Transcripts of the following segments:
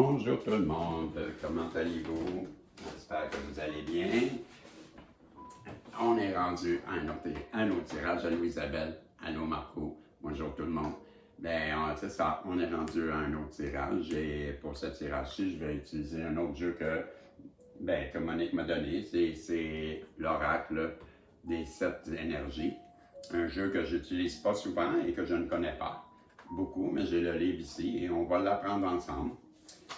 Bonjour tout le monde, comment allez-vous? J'espère que vous allez bien. On est rendu à un autre tirage. Allô Isabelle, allô Marco, bonjour tout le monde. C'est ça, on est rendu à un autre tirage et pour ce tirage-ci, je vais utiliser un autre jeu que Monique m'a donné. C'est l'oracle des 7 énergies. Un jeu que j'utilise pas souvent et que je ne connais pas beaucoup, mais j'ai le livre ici et on va l'apprendre ensemble.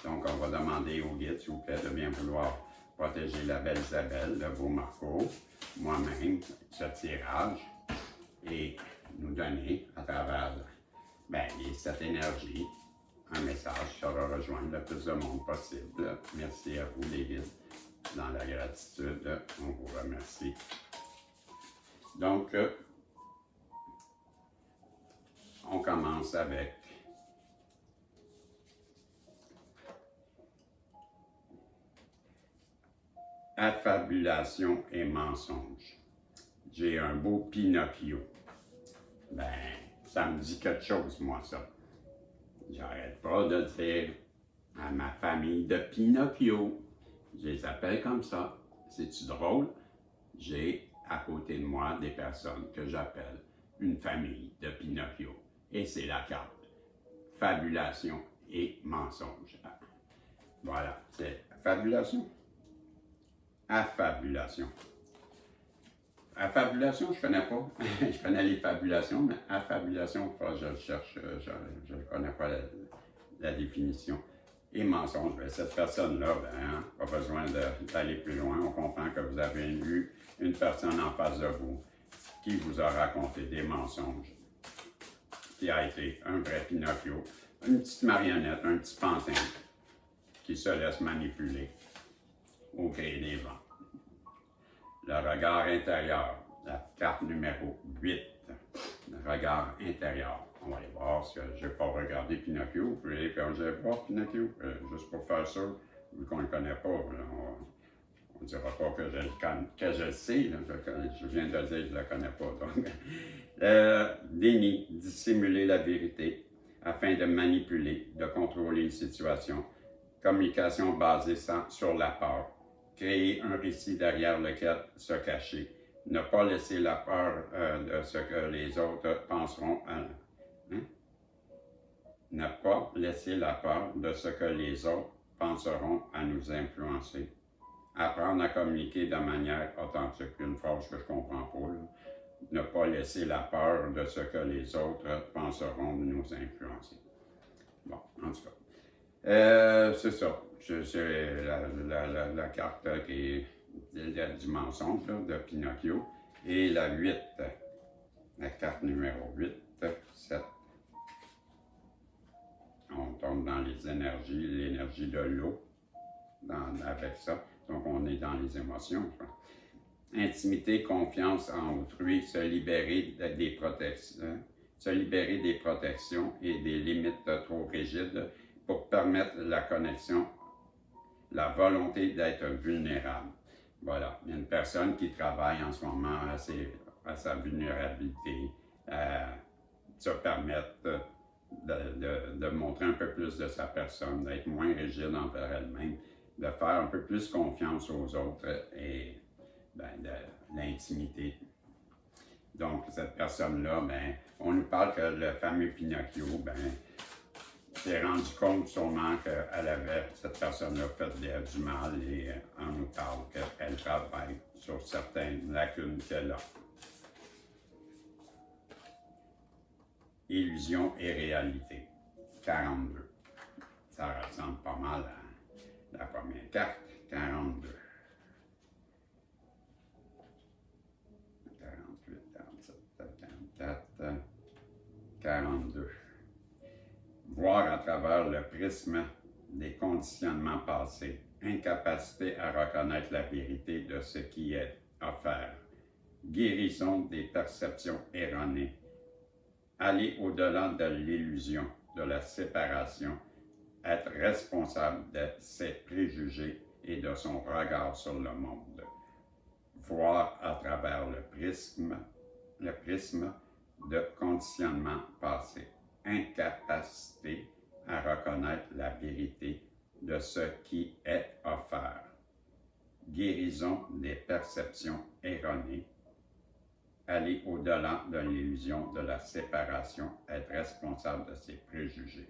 Donc, on va demander au guide, s'il vous plaît, de bien vouloir protéger la belle Isabelle, le beau Marco, moi-même, ce tirage, et nous donner, à travers les 7 énergies, un message qui va rejoindre le plus de monde possible. Merci à vous, les guides. Dans la gratitude, on vous remercie. Donc, on commence avec affabulation et mensonge. J'ai un beau Pinocchio. Ça me dit quelque chose, moi, ça. J'arrête pas de dire à ma famille de Pinocchio. Je les appelle comme ça. C'est-tu drôle? J'ai à côté de moi des personnes que j'appelle une famille de Pinocchio. Et c'est la carte. Fabulation et mensonge. Voilà, c'est fabulation. Affabulation. Affabulation, je ne connais pas. Je connais les fabulations, mais affabulation, je le cherche, je ne connais pas la définition. Et mensonge, cette personne-là, pas besoin d'aller plus loin. On comprend que vous avez eu une personne en face de vous qui vous a raconté des mensonges, qui a été un vrai Pinocchio, une petite marionnette, un petit pantin qui se laisse manipuler au gré des vents. Le regard intérieur, la carte numéro 8, le regard intérieur. On va aller voir si je n'ai pas regardé Pinocchio. Vous pouvez aller quand je vais voir Pinocchio, juste pour faire ça, vu qu'on ne le connaît pas. On ne dira pas que je le sais, là, je viens de le dire, je ne le connais pas. Donc, déni, dissimuler la vérité afin de manipuler, de contrôler une situation. Communication basée sur la peur. Créer un récit derrière lequel se cacher. Ne pas laisser la peur de ce que les autres penseront. Ne pas laisser la peur de ce que les autres penseront à nous influencer. Apprendre à communiquer de manière authentique. Une phrase que je ne comprends pas. Là. Ne pas laisser la peur de ce que les autres penseront de nous influencer. Bon, en tout cas. C'est ça. C'est la carte qui est du mensonge là, de Pinocchio. Et la 8, la carte numéro 8, 7. On tombe dans les énergies, l'énergie de l'eau avec ça. Donc on est dans les émotions. Intimité, confiance en autrui, se libérer des protections. Se libérer des protections et des limites trop rigides pour permettre la connexion, la volonté d'être vulnérable. Voilà, il y a une personne qui travaille en ce moment à sa vulnérabilité, à se permettre de montrer un peu plus de sa personne, d'être moins rigide envers elle-même, de faire un peu plus confiance aux autres et de l'intimité. Donc, cette personne-là, on nous parle que le fameux Pinocchio, s'est rendu compte sûrement cette personne-là fait du mal et on nous parle qu'elle travaille sur certaines lacunes qu'elle a. Illusion et réalité, 42. Ça ressemble pas mal à la première carte, 42. 48, 47, 44, 42. Voir à travers le prisme des conditionnements passés, incapacité à reconnaître la vérité de ce qui est offert, guérison des perceptions erronées, aller au-delà de l'illusion, de la séparation, être responsable de ses préjugés et de son regard sur le monde, voir à travers le prisme de conditionnement passé, incapacité à reconnaître la vérité de ce qui est offert. Guérison des perceptions erronées. Aller au-delà de l'illusion de la séparation, être responsable de ses préjugés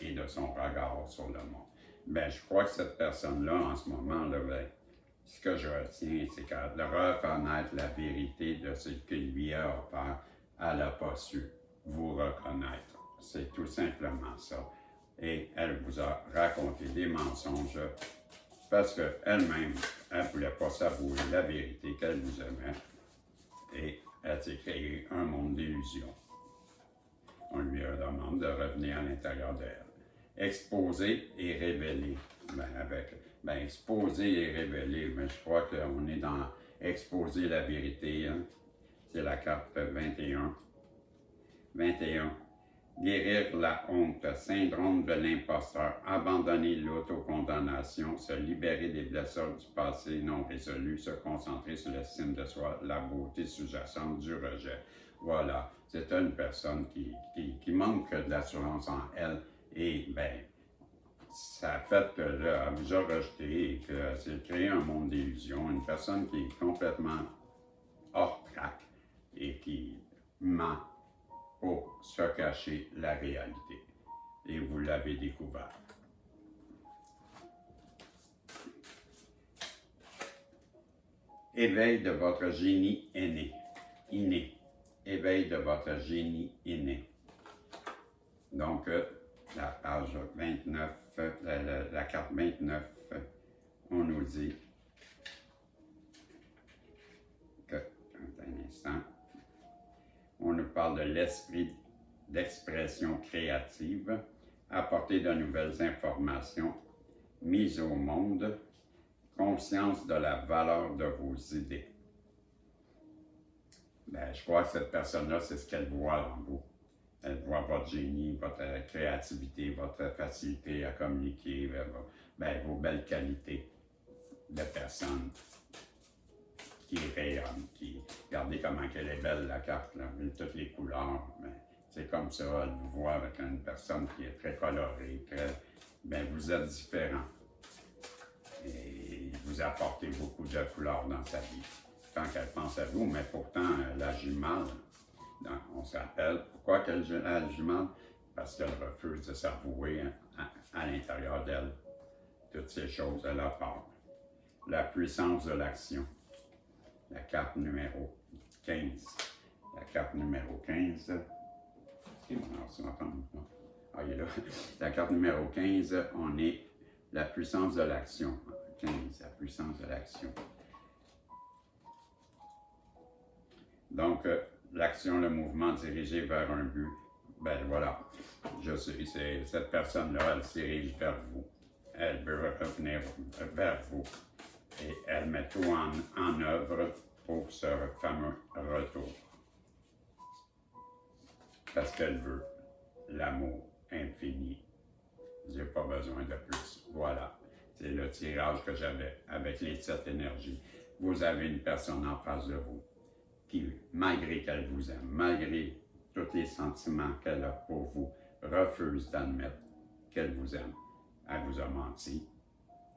et de son regard sur le monde. Ben, je crois que cette personne-là, en ce moment, là, ben, ce que je retiens, c'est qu'elle de reconnaître la vérité de ce qu'il lui a offert, elle n'a pas su vous reconnaître. C'est tout simplement ça. Et elle vous a raconté des mensonges parce qu'elle-même, elle ne voulait pas s'avouer la vérité qu'elle vous aimait. Et elle s'est créé un monde d'illusions. On lui demande de revenir à l'intérieur d'elle. Exposer et révéler. Exposer et révéler, mais je crois qu'on est dans exposer la vérité. Hein? C'est la carte 21. 21. Guérir la honte, syndrome de l'imposteur, abandonner l'autocondamnation, se libérer des blessures du passé non résolues, se concentrer sur l'estime de soi, la beauté sous-jacente du rejet. Voilà, c'est une personne qui manque d'assurance en elle et bien, ça a fait que là, elle vous a rejeté et que c'est créé un monde d'illusions, une personne qui est complètement hors track et qui ment pour se cacher la réalité. Et vous l'avez découvert. Éveil de votre génie inné. Éveil de votre génie inné. Donc, la page 29, la carte 29, on nous dit que, un instant, on nous parle de l'esprit d'expression créative, apporter de nouvelles informations, mise au monde, conscience de la valeur de vos idées. Ben, je crois que cette personne-là, c'est ce qu'elle voit en vous. Elle voit votre génie, votre créativité, votre facilité à communiquer, vos belles qualités de personne qui rayonne, regardez comment elle est belle la carte, là, toutes les couleurs, mais c'est comme ça, elle vous voit avec une personne qui est très colorée, vous êtes différent. Et vous apportez beaucoup de couleurs dans sa vie. Tant qu'elle pense à vous, mais pourtant, elle agit mal. Donc, on s'appelle, pourquoi qu'elle agit mal? Parce qu'elle refuse de s'avouer à l'intérieur d'elle. Toutes ces choses, elle a peur. La puissance de l'action. La carte numéro 15. La carte numéro 15. Il est là. La carte numéro 15, on est la puissance de l'action. 15, la puissance de l'action. Donc, l'action, le mouvement dirigé vers un but. Ben voilà, je sais, c'est cette personne-là, elle se dirige vers vous. Elle veut revenir vers vous. Et elle met tout en œuvre pour ce fameux retour. Parce qu'elle veut l'amour infini. J'ai pas besoin de plus. Voilà. C'est le tirage que j'avais avec les 7 énergies. Vous avez une personne en face de vous qui, malgré qu'elle vous aime, malgré tous les sentiments qu'elle a pour vous, refuse d'admettre qu'elle vous aime. Elle vous a menti.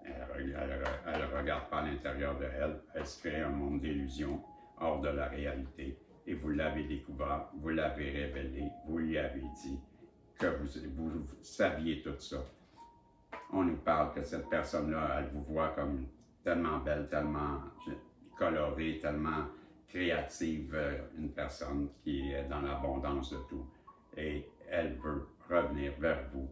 Elle ne regarde pas à l'intérieur de elle. Elle se crée un monde d'illusions hors de la réalité. Et vous l'avez découvert, vous l'avez révélé, vous lui avez dit que vous saviez tout ça. On nous parle que cette personne-là, elle vous voit comme tellement belle, tellement colorée, tellement créative, une personne qui est dans l'abondance de tout. Et elle veut revenir vers vous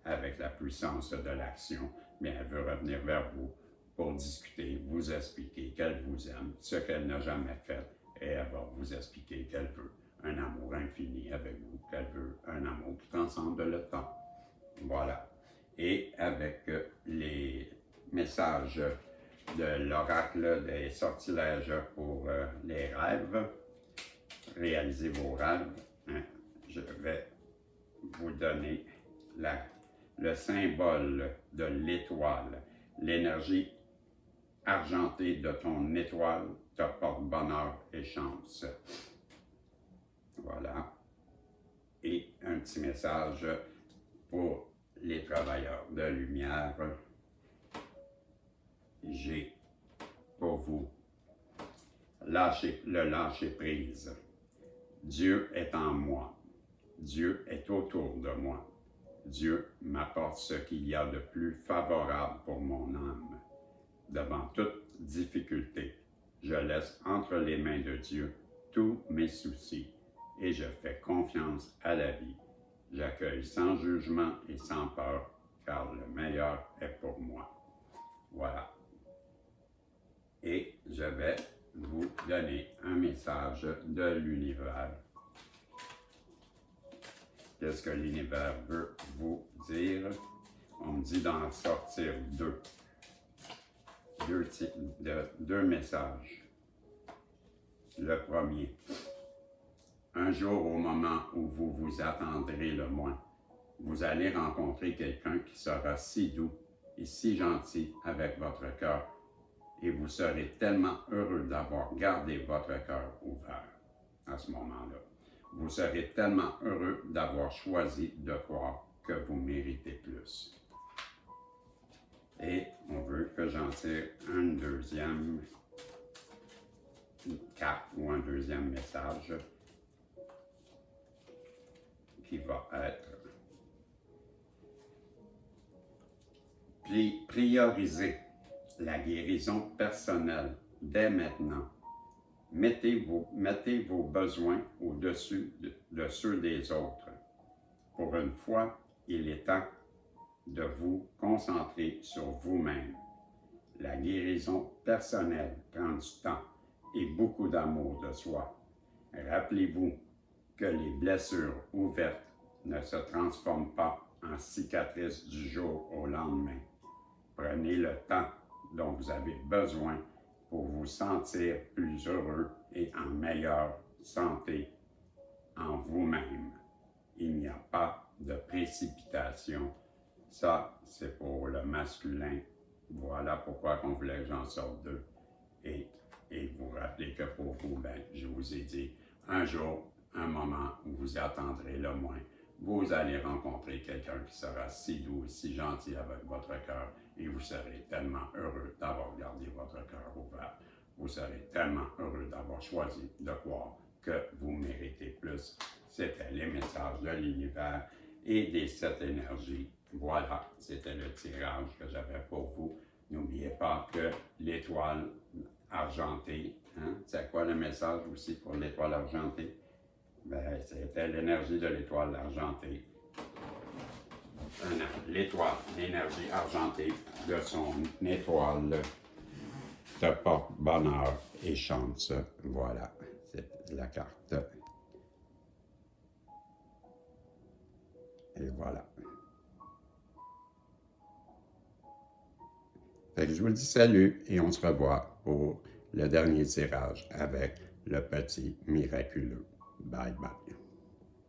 avec la puissance de l'action, mais elle veut revenir vers vous pour discuter, vous expliquer qu'elle vous aime, ce qu'elle n'a jamais fait, et elle va vous expliquer qu'elle veut un amour infini avec vous, qu'elle veut un amour qui transcende le temps. Voilà. Et avec les messages de l'oracle des sortilèges pour les rêves, réaliser vos rêves, hein, je vais vous donner le symbole de l'étoile. L'énergie argentée de ton étoile te porte bonheur et chance. Voilà. Et un petit message pour les travailleurs de lumière, j'ai pour vous le lâcher-prise. Dieu est en moi. Dieu est autour de moi. Dieu m'apporte ce qu'il y a de plus favorable pour mon âme. Devant toute difficulté, je laisse entre les mains de Dieu tous mes soucis et je fais confiance à la vie. J'accueille sans jugement et sans peur, car le meilleur est pour moi. Voilà. Et je vais vous donner un message de l'univers. Qu'est-ce que l'univers veut vous dire? On me dit d'en sortir deux messages. Le premier, un jour au moment où vous vous attendrez le moins, vous allez rencontrer quelqu'un qui sera si doux et si gentil avec votre cœur et vous serez tellement heureux d'avoir gardé votre cœur ouvert à ce moment-là. Vous serez tellement heureux d'avoir choisi de croire que vous méritez plus. Et on veut que j'en tire une deuxième carte ou un deuxième message qui va être prioriser la guérison personnelle dès maintenant. Mettez vos besoins au-dessus de ceux des autres. Pour une fois, il est temps de vous concentrer sur vous-même. La guérison personnelle prend du temps et beaucoup d'amour de soi. Rappelez-vous que les blessures ouvertes ne se transforment pas en cicatrices du jour au lendemain. Prenez le temps dont vous avez besoin pour vous sentir plus heureux et en meilleure santé en vous-même. Il n'y a pas de précipitation. Ça, c'est pour le masculin. Voilà pourquoi on voulait que j'en sorte deux. Et vous rappelez que pour vous, je vous ai dit, un jour, un moment où vous attendrez le moins, vous allez rencontrer quelqu'un qui sera si doux et si gentil avec votre cœur et vous serez tellement heureux d'avoir gardé votre cœur ouvert. Vous serez tellement heureux d'avoir choisi de croire que vous méritez plus. C'était les messages de l'univers et des 7 énergies. Voilà, c'était le tirage que j'avais pour vous. N'oubliez pas que l'étoile argentée, c'est quoi le message aussi pour l'étoile argentée? C'était l'énergie de l'étoile argentée. L'étoile, l'énergie argentée de son étoile te porte bonheur et chance. Voilà, c'est la carte. Et voilà. Fait que je vous dis salut et on se revoit pour le dernier tirage avec le petit miraculeux. Bye bye.